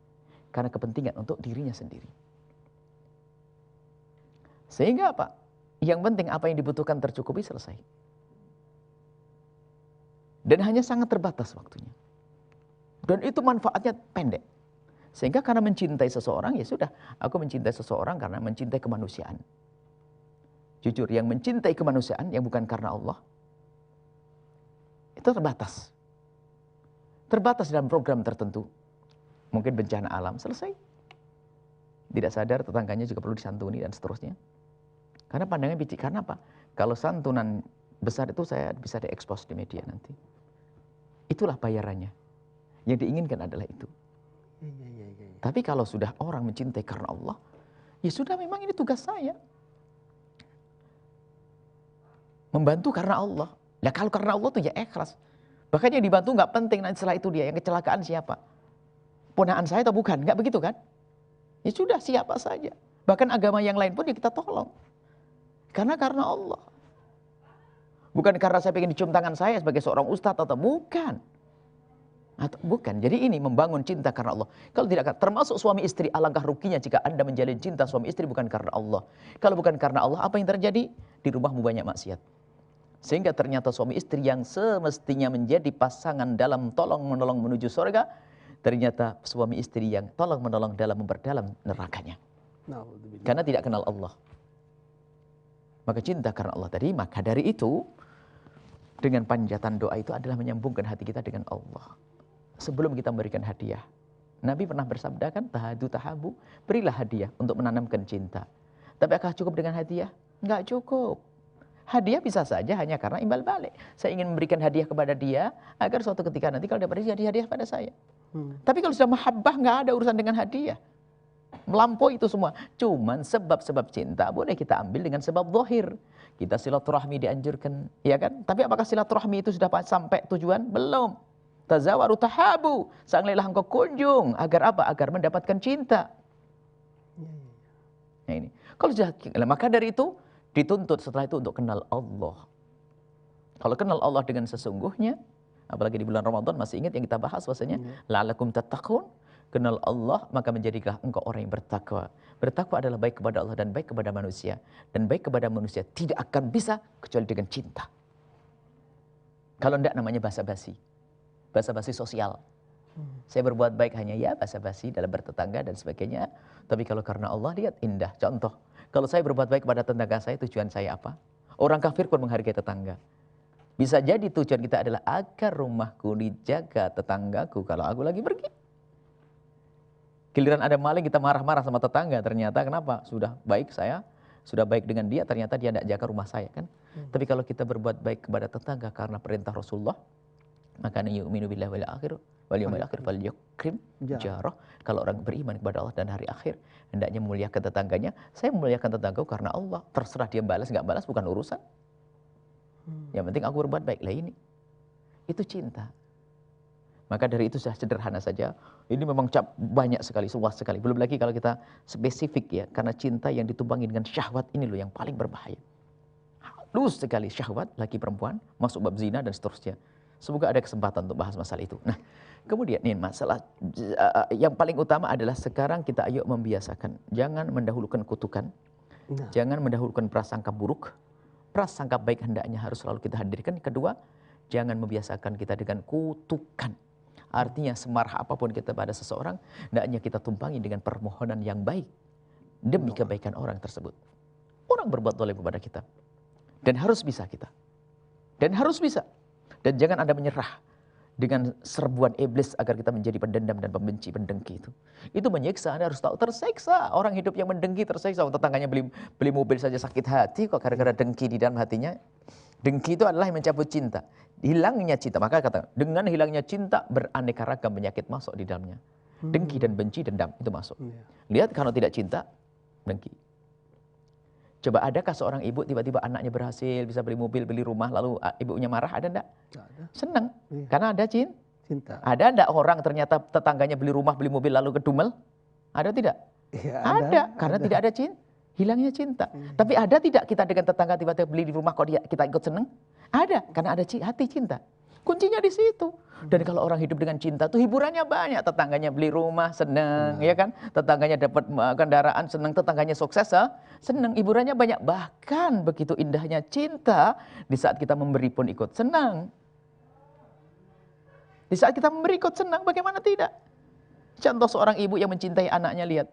Karena kepentingan untuk dirinya sendiri. Sehingga apa? Yang penting apa yang dibutuhkan tercukupi, selesai. Dan hanya sangat terbatas waktunya. Dan itu manfaatnya pendek. Sehingga karena mencintai seseorang, ya sudah. Aku mencintai seseorang karena mencintai kemanusiaan. Jujur, yang mencintai kemanusiaan yang bukan karena Allah, itu terbatas. Terbatas dalam program tertentu. mungkin bencana alam, selesai. Tidak sadar tetangganya juga perlu disantuni dan seterusnya. Karena pandangan picik, karena apa? Kalau santunan besar itu saya bisa diekspos di media nanti. Itulah bayarannya. Yang diinginkan adalah itu. Tapi kalau sudah orang mencintai karena Allah, ya sudah memang ini tugas saya. Membantu karena Allah. Nah kalau karena Allah tuh ya ikhlas. Bahkan yang dibantu nggak penting, nanti setelah itu dia yang kecelakaan siapa? Ponaan saya atau bukan? Nggak begitu kan? Ya sudah, siapa saja. Bahkan agama yang lain pun ya kita tolong. Karena Allah. Bukan karena saya pengen dicium tangan saya sebagai seorang ustadz atau bukan. Atau bukan. Jadi ini membangun cinta karena Allah. Kalau tidak, termasuk suami istri, alangkah ruginya jika Anda menjalin cinta suami istri bukan karena Allah. Kalau bukan karena Allah, apa yang terjadi? Di rumahmu banyak maksiat. Sehingga ternyata suami istri yang semestinya menjadi pasangan dalam tolong-menolong menuju surga, ternyata suami istri yang tolong-menolong dalam memperdalam nerakanya. Karena tidak kenal Allah. Maka cinta karena Allah tadi, maka dari itu, dengan panjatan doa itu adalah menyambungkan hati kita dengan Allah. Sebelum kita memberikan hadiah. Nabi pernah bersabda kan, tahadu tahabu, berilah hadiah untuk menanamkan cinta. Tapi apakah cukup dengan hadiah? Enggak cukup. Hadiah bisa saja hanya karena imbal balik. Saya ingin memberikan hadiah kepada dia, agar suatu ketika nanti kalau dapat hadiah pada saya. Tapi kalau sudah mahabbah, nggak ada urusan dengan hadiah. Melampaui itu semua. Cuman sebab-sebab cinta boleh kita ambil dengan sebab zahir. Kita silaturahmi dianjurkan, ya kan? Tapi apakah silaturahmi itu sudah sampai tujuan? Belum. Tazawaru tahabu, sanglailah engkau kunjung. Agar apa? Agar mendapatkan cinta. Nah ini. Kalau sudah, maka dari itu dituntut setelah itu untuk kenal Allah. Kalau kenal Allah dengan sesungguhnya, apalagi di bulan Ramadan, masih ingat yang kita bahas bahasanya, la'alakum tattaqun, kenal Allah maka menjadilah engkau orang yang bertakwa. Bertakwa adalah baik kepada Allah dan baik kepada manusia. Dan baik kepada manusia tidak akan bisa kecuali dengan cinta. Kalau tidak namanya basa-basi. Basa-basi sosial. Saya berbuat baik hanya ya basa-basi dalam bertetangga dan sebagainya. Tapi kalau karena Allah, lihat indah. Contoh, kalau saya berbuat baik kepada tetangga saya, tujuan saya apa? Orang kafir pun menghargai tetangga. Bisa jadi tujuan kita adalah agar rumahku dijaga tetanggaku kalau aku lagi pergi. Giliran ada maling kita marah-marah sama tetangga, ternyata kenapa? Sudah baik saya, sudah baik dengan dia, ternyata dia tidak jaga rumah saya kan. Tapi kalau kita berbuat baik kepada tetangga karena perintah Rasulullah, maka yu'minu billahi wal yaumil akhir falyukrim jarah. Kalau orang beriman kepada Allah dan hari akhir, hendaknya memuliakan tetangganya. Saya memuliakan tetanggaku karena Allah. Terserah dia balas nggak balas bukan urusan. Yang penting aku berbuat baik. Lah ini. Itu cinta. Maka dari itu sudah sederhana saja. Ini memang banyak sekali, luas sekali. Belum lagi kalau kita spesifik ya. Karena cinta yang ditumpangi dengan syahwat ini loh yang paling berbahaya. Halus sekali syahwat, laki perempuan, masuk bab zina dan seterusnya. Semoga ada kesempatan untuk bahas masalah itu. Nah, kemudian nih masalah yang paling utama adalah sekarang kita ayo membiasakan. Jangan mendahulukan kutukan. Jangan mendahulukan prasangka buruk. Prasangka baik hendaknya harus selalu kita hadirkan. Kedua, jangan membiasakan kita dengan kutukan. Artinya semarah apapun kita pada seseorang, hendaknya kita tumpangi dengan permohonan yang baik. Demi kebaikan orang tersebut. Orang berbuat zalim kepada kita. Dan harus bisa kita. Dan harus bisa. Dan jangan Anda menyerah dengan serbuan iblis agar kita menjadi pendendam dan pembenci, pendengki itu. Itu menyiksa, Anda harus tahu tersiksa. Orang hidup yang mendengki tersiksa. Tetangganya beli mobil saja sakit hati kok gara-gara dengki di dalam hatinya. Dengki itu adalah yang mencabut cinta. Hilangnya cinta. Maka kata, dengan hilangnya cinta beraneka ragam penyakit masuk di dalamnya. Dengki dan benci, dendam itu masuk. Lihat kalau tidak cinta, dengki. Coba adakah seorang ibu tiba-tiba anaknya berhasil, bisa beli mobil, beli rumah, lalu ibunya marah, ada enggak? Senang, karena ada cinta. Ada enggak orang ternyata tetangganya beli rumah, beli mobil, lalu kedumel? Ada tidak? Ya, ada, karena tidak ada cinta. Hilangnya cinta. Tapi ada tidak kita dengan tetangga tiba-tiba beli di rumah kok kita ikut senang? Ada, karena ada hati cinta. Kuncinya di situ. Dan kalau orang hidup dengan cinta tuh hiburannya banyak. Tetangganya beli rumah, senang, ya kan? Tetangganya dapat kendaraan, senang. Tetangganya sukses, senang. Hiburannya banyak. Bahkan begitu indahnya cinta, di saat kita memberi pun ikut senang. Di saat kita memberi ikut senang, bagaimana tidak? Contoh seorang ibu yang mencintai anaknya, lihat.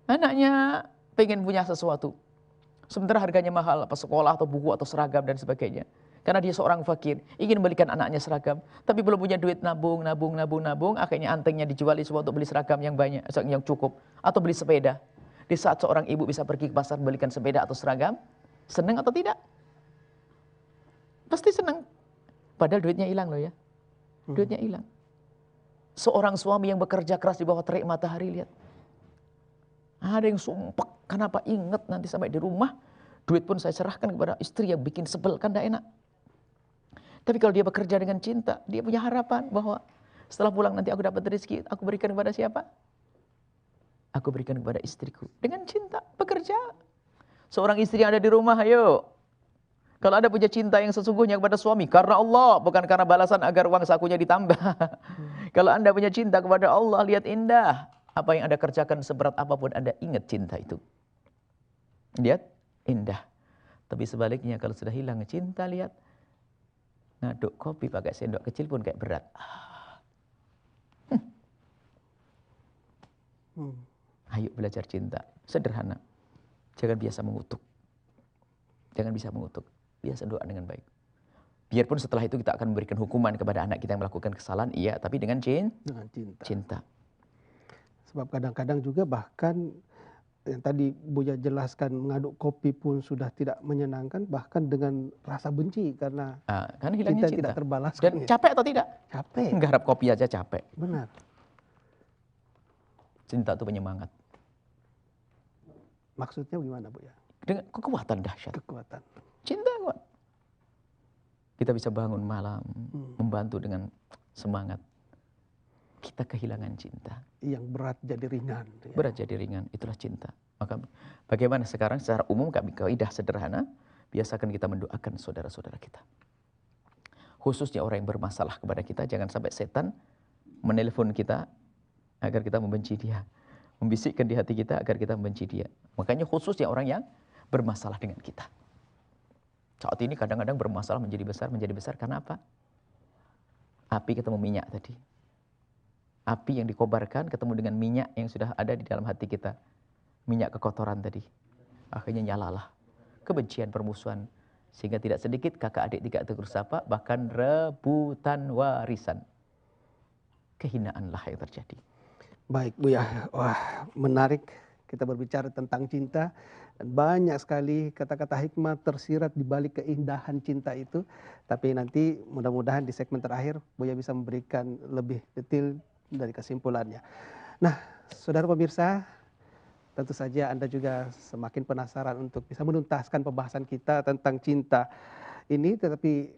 Anaknya pengen punya sesuatu. Sementara harganya mahal, apa sekolah atau buku atau seragam dan sebagainya. Karena dia seorang fakir, ingin membelikan anaknya seragam, tapi belum punya duit nabung, akhirnya antengnya dijual semua untuk beli seragam yang banyak, yang cukup, atau beli sepeda. Di saat seorang ibu bisa pergi ke pasar membelikan sepeda atau seragam, senang atau tidak? Pasti senang. Padahal duitnya hilang loh ya. Duitnya hilang. Seorang suami yang bekerja keras di bawah terik matahari, lihat. Ada yang sumpah, kenapa ingat nanti sampai di rumah, duit pun saya serahkan kepada istri yang bikin sebel, kan tidak enak. Tapi kalau dia bekerja dengan cinta, dia punya harapan bahwa setelah pulang nanti aku dapat rezeki, aku berikan kepada siapa? Aku berikan kepada istriku. Dengan cinta, bekerja. Seorang istri yang ada di rumah, ayo. Kalau Anda punya cinta yang sesungguhnya kepada suami, karena Allah, bukan karena balasan agar uang sakunya ditambah. Kalau Anda punya cinta kepada Allah, lihat indah. Apa yang Anda kerjakan seberat apapun, Anda ingat cinta itu. Lihat, indah. Tapi sebaliknya, kalau sudah hilang cinta, lihat. Ngaduk kopi pakai sendok kecil pun kayak berat. Ayo belajar cinta. Sederhana. Jangan biasa mengutuk. Jangan bisa mengutuk. Biasa doa dengan baik. Biarpun setelah itu kita akan memberikan hukuman kepada anak kita yang melakukan kesalahan, iya, tapi dengan cinta. Sebab kadang-kadang juga bahkan yang tadi Buya jelaskan mengaduk kopi pun sudah tidak menyenangkan, bahkan dengan rasa benci karena hilangnya cinta tidak terbalaskan. Dan capek atau tidak? Capek. Nggarap kopi aja capek. Benar. Cinta itu penyemangat. Maksudnya gimana, Buya? Dengan kekuatan dahsyat. Kekuatan. Cinta kuat. Kita bisa bangun malam, membantu dengan semangat. Kita kehilangan cinta. Yang berat jadi ringan. Ya. Berat jadi ringan, itulah cinta. Maka bagaimana sekarang secara umum kami kaidah sederhana, biasakan kita mendoakan saudara-saudara kita. Khususnya orang yang bermasalah kepada kita, jangan sampai setan menelpon kita agar kita membenci dia. Membisikkan di hati kita agar kita membenci dia. Makanya khususnya orang yang bermasalah dengan kita. Saat ini kadang-kadang bermasalah menjadi besar karena apa? Api ketemu minyak tadi. Api yang dikobarkan ketemu dengan minyak yang sudah ada di dalam hati kita. Minyak kekotoran tadi. Akhirnya nyalalah. Kebencian, permusuhan. Sehingga tidak sedikit kakak adik tidak tegur sapa, bahkan rebutan warisan. Kehinaanlah yang terjadi. Baik Buya, wah menarik kita berbicara tentang cinta. Dan banyak sekali kata-kata hikmah tersirat di balik keindahan cinta itu. Tapi nanti mudah-mudahan di segmen terakhir Buya bisa memberikan lebih detail dari kesimpulannya. Nah, saudara pemirsa, tentu saja Anda juga semakin penasaran untuk bisa menuntaskan pembahasan kita tentang cinta ini, tetapi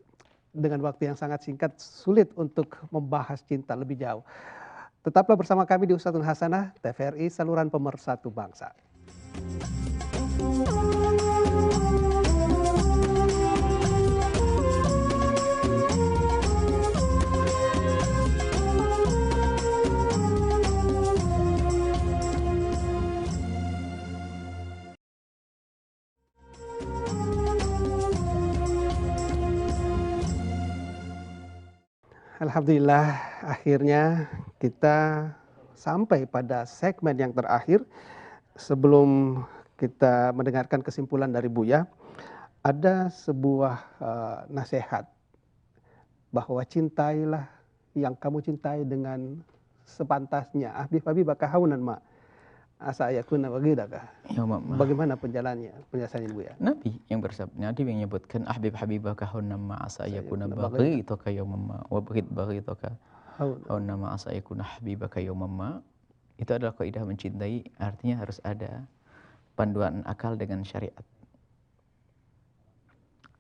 dengan waktu yang sangat singkat sulit untuk membahas cinta lebih jauh. Tetaplah bersama kami di Uswatun Hasanah TVRI, saluran pemersatu bangsa. Alhamdulillah, akhirnya kita sampai pada segmen yang terakhir. Sebelum kita mendengarkan kesimpulan dari Buya, ada sebuah nasihat bahwa cintailah yang kamu cintai dengan sepantasnya. Habibaka haunan ma asa yakuna bagidaka. Ya, bagaimana penjelasannya Buya? Nabi yang bersabda, Nabi yang menyebutkan habibaka haunan ma asa yakuna baghidaka yawma wa baghidaka haunan ma asa yakuna habibaka yawma. Itu adalah kaidah mencintai, artinya harus ada panduan akal dengan syariat.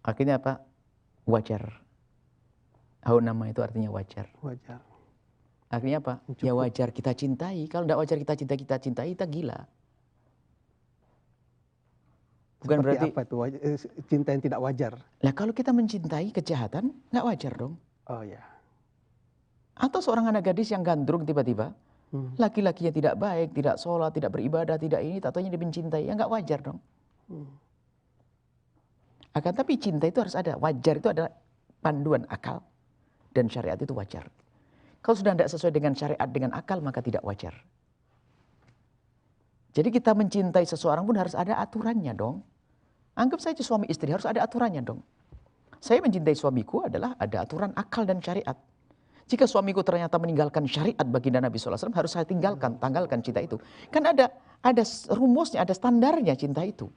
Akhirnya apa? Wajar. Haunama itu artinya wajar. Wajar. Akhirnya apa? Ya wajar kita cintai. Kalau tidak wajar kita cintai, kita gila. Bukan berarti apa itu cinta yang tidak wajar? Nah, kalau kita mencintai kejahatan, nggak wajar dong. Oh ya. Atau seorang anak gadis yang gandrung tiba-tiba, laki-lakinya tidak baik, tidak sholat, tidak beribadah, tidak ini, tatanya dia mencintai, ya nggak wajar dong. Akan tapi cinta itu harus ada. Wajar itu adalah panduan akal dan syariat itu wajar. Kalau sudah tidak sesuai dengan syariat, dengan akal, maka tidak wajar. Jadi kita mencintai seseorang pun harus ada aturannya dong. Anggap saja suami istri harus ada aturannya dong. Saya mencintai suamiku adalah ada aturan akal dan syariat. Jika suamiku ternyata meninggalkan syariat baginda Nabi SAW, harus saya tanggalkan cinta itu. Kan ada rumusnya, ada standarnya cinta itu.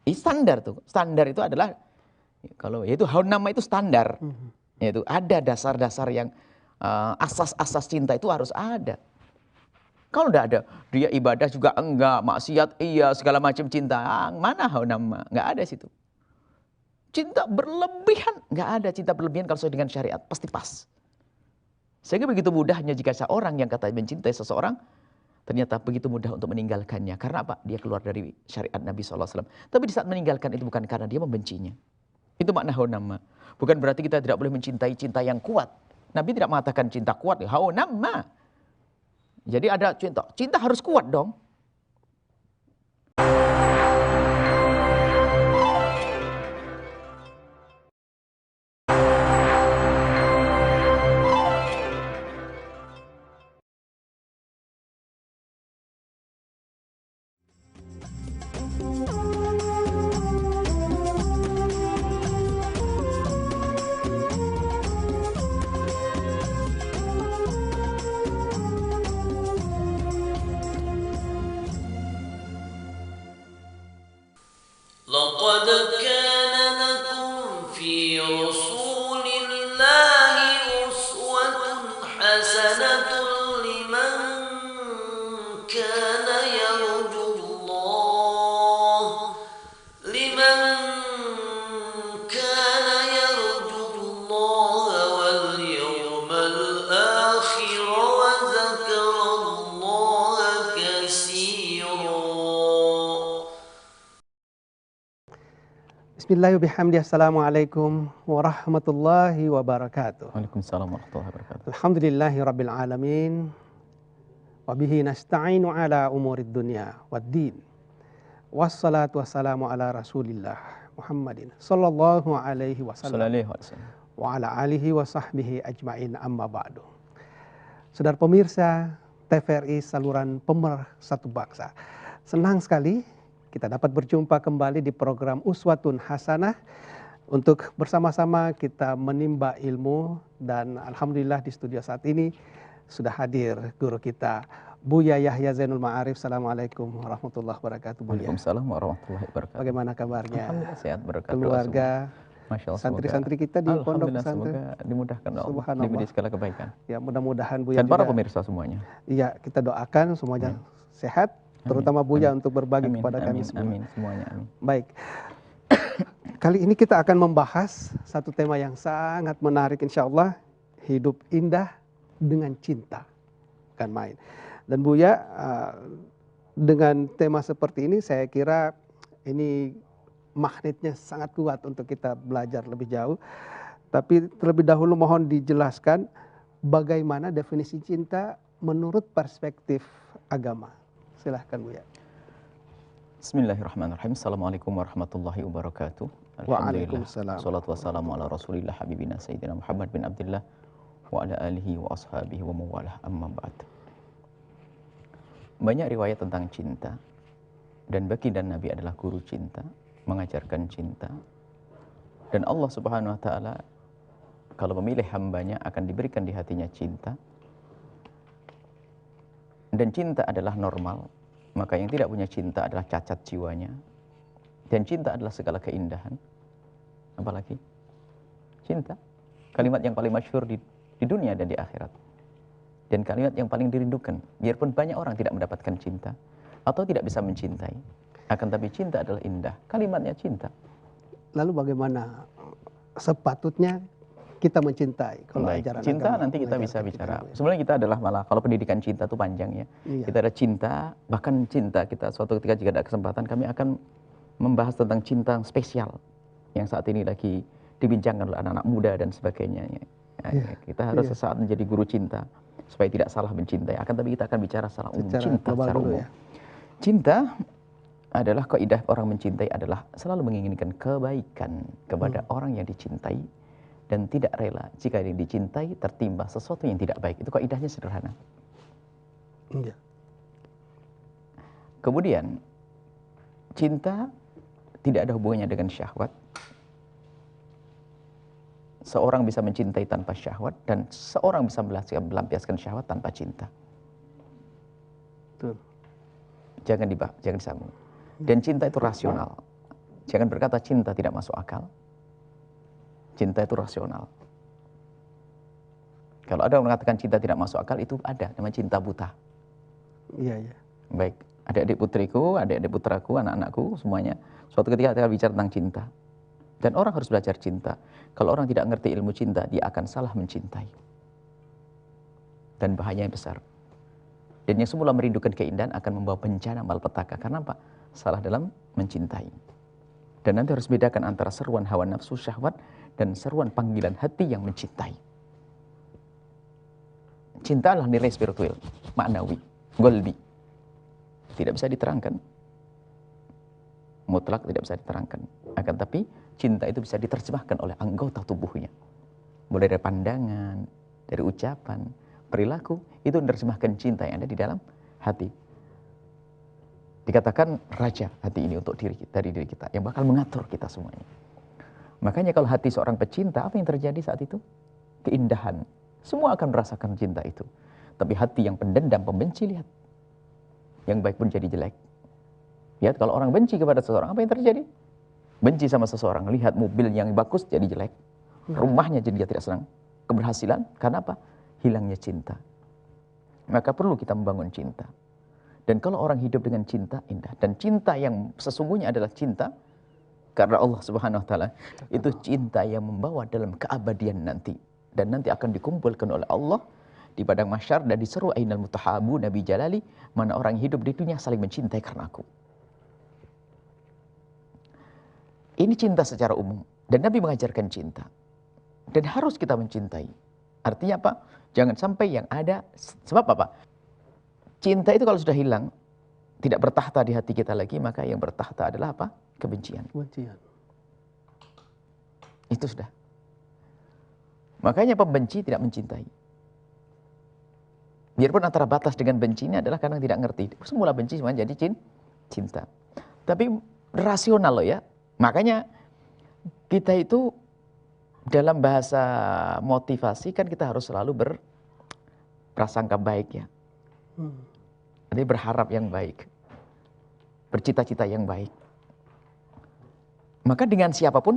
Standar tuh, standar itu adalah kalau yaitu hawa nama itu standar. Yaitu ada dasar-dasar yang asas-asas cinta itu harus ada. Kalau tidak ada, dia ibadah juga enggak, maksiat iya, segala macam cinta, mana hawa nama? Enggak ada situ. Cinta berlebihan, enggak ada cinta berlebihan kalau sesuai dengan syariat, pasti pas. Sehingga begitu mudahnya jika seorang yang kata mencintai seseorang, ternyata begitu mudah untuk meninggalkannya. Karena apa? Dia keluar dari syariat Nabi SAW. Tapi di saat meninggalkan itu bukan karena dia membencinya. Itu makna hawa nama. Bukan berarti kita tidak boleh mencintai cinta yang kuat. Nabi tidak mengatakan cinta kuat, hawa nama. Jadi ada cinta harus kuat dong. لقد كان لكم في رسول الله أسوة حسنة لمن كان يرجو الله واليوم الآخر وذكر الله كثيرا. Bismillahirrahmanirrahim. Assalamualaikum warahmatullahi wabarakatuh. Waalaikumsalam warahmatullahi wabarakatuh. Alhamdulillahi rabbil alamin. Wabihi nasta'inu ala umurid dunya waddin. Wassalatu wassalamu ala rasulillah Muhammadin sallallahu alaihi wasallam wa ala alihi wa sahbihi ajma'in, amma ba'du. Saudara pemirsa TVRI saluran pemersatu bangsa, senang sekali kita dapat berjumpa kembali di program Uswatun Hasanah untuk bersama-sama kita menimba ilmu. Dan alhamdulillah di studio saat ini sudah hadir guru kita Buya Yahya Zainul Ma'arif. Assalamualaikum warahmatullahi wabarakatuh. Waalaikumsalam warahmatullahi wabarakatuh. Bagaimana kabarnya? Alhamdulillah sehat, berkat keluarga, santri-santri kita di pondok pesantren. Semoga dimudahkan Allah, diberi segala kebaikan. Ya, mudah-mudahan Buya dan para juga, pemirsa semuanya. Iya, kita doakan semuanya sehat, terutama Buya untuk berbagi kepada kami semua. Amin, semuanya amin. Baik. Kali ini kita akan membahas satu tema yang sangat menarik, insya Allah, hidup indah dengan cinta. Bukan main. Dan Buya, dengan tema seperti ini saya kira ini magnetnya sangat kuat untuk kita belajar lebih jauh. Tapi terlebih dahulu mohon dijelaskan bagaimana definisi cinta menurut perspektif agama. Silahkan Buya. Bismillahirrahmanirrahim. Assalamualaikum warahmatullahi wabarakatuh. Waalaikumsalam. Salatu wassalamu ala rasulillah habibina sayyidina Muhammad bin Abdullah wa ala alihi wa ashabihi wa mawalah, amma ba'd. Banyak riwayat tentang cinta, dan baginda Nabi adalah guru cinta, mengajarkan cinta. Dan Allah Subhanahu wa taala kalau memilih hambanya akan diberikan di hatinya cinta. Dan cinta adalah normal, maka yang tidak punya cinta adalah cacat jiwanya. Dan cinta adalah segala keindahan. Apalagi cinta, kalimat yang paling masyhur di dunia dan di akhirat. Dan kalimat yang paling dirindukan, biarpun banyak orang tidak mendapatkan cinta atau tidak bisa mencintai, akan tapi cinta adalah indah. Kalimatnya cinta. Lalu bagaimana sepatutnya kita mencintai? Kalau Baik, ajaran cinta agama nanti kita bisa mengajarkan bicara. kita, Sebenarnya kita adalah malah kalau pendidikan cinta itu panjang ya. Iya. Kita ada cinta, bahkan cinta kita suatu ketika jika ada kesempatan kami akan membahas tentang cinta yang spesial yang saat ini lagi dibincangkan oleh anak-anak muda dan sebagainya. Iya. Kita harus Iya. sesaat menjadi guru cinta supaya tidak salah mencintai. Akan tapi kita akan bicara secara umum, cinta secara umum. ya. Cinta adalah kaidah orang mencintai adalah selalu menginginkan kebaikan kepada orang yang dicintai dan tidak rela jika yang dicintai tertimpa sesuatu yang tidak baik. Itu kaidahnya sederhana. Iya. Kemudian cinta tidak ada hubungannya dengan syahwat. Seorang bisa mencintai tanpa syahwat dan seorang bisa melampiaskan syahwat tanpa cinta. Betul. Jangan disambung. Dan cinta itu rasional. Jangan berkata cinta tidak masuk akal. Cinta itu rasional. Kalau ada yang mengatakan cinta tidak masuk akal, itu ada, namanya cinta buta. Iya, iya. Baik, adik-adik putriku, adik-adik putraku, anak-anakku, semuanya. Suatu ketika kita bicara tentang cinta. Dan orang harus belajar cinta. Kalau orang tidak ngerti ilmu cinta, dia akan salah mencintai. Dan bahayanya besar. Dan yang semula merindukan keindahan akan membawa bencana malapetaka. Karena apa? Salah dalam mencintai. Dan nanti harus bedakan antara seruan hawa nafsu syahwat dan seruan panggilan hati yang mencintai. Cinta adalah nilai spiritual, maknawi, golbi. Tidak bisa diterangkan. Mutlak tidak bisa diterangkan. Akan tapi cinta itu bisa diterjemahkan oleh anggota tubuhnya. Mulai dari pandangan, dari ucapan, perilaku, itu menerjemahkan cinta yang ada di dalam hati. Dikatakan raja hati ini untuk diri kita, yang bakal mengatur kita semuanya. Makanya kalau hati seorang pecinta, apa yang terjadi saat itu? Keindahan. Semua akan merasakan cinta itu. Tapi hati yang pendendam, pembenci, lihat. Yang baik pun jadi jelek. Lihat kalau orang benci kepada seseorang, apa yang terjadi? Benci sama seseorang, lihat mobil yang bagus jadi jelek. Rumahnya jadi dia tidak senang. Keberhasilan, karena apa? Hilangnya cinta. Maka perlu kita membangun cinta. Dan kalau orang hidup dengan cinta, indah. Dan cinta yang sesungguhnya adalah cinta karena Allah Subhanahu wa taala, itu cinta yang membawa dalam keabadian nanti. Dan nanti akan dikumpulkan oleh Allah di padang mahsyar dan diseru ainal mutahabu nabi jalali, mana orang hidup di dunia saling mencintai karena aku. Ini cinta secara umum dan Nabi mengajarkan cinta. Dan harus kita mencintai. Artinya apa? Jangan sampai yang ada, sebab apa? Cinta itu kalau sudah hilang, tidak bertahta di hati kita lagi, maka yang bertahta adalah apa? Kebencian. Kebencian. Itu sudah. Makanya pembenci tidak mencintai. Biarpun antara batas dengan bencinya adalah karena tidak ngerti. Semula benci semuanya jadi cinta. Tapi rasional loh ya. Makanya kita itu dalam bahasa motivasi kan kita harus selalu berprasangka baik ya. Jadi berharap yang baik. Bercita-cita yang baik. Maka dengan siapapun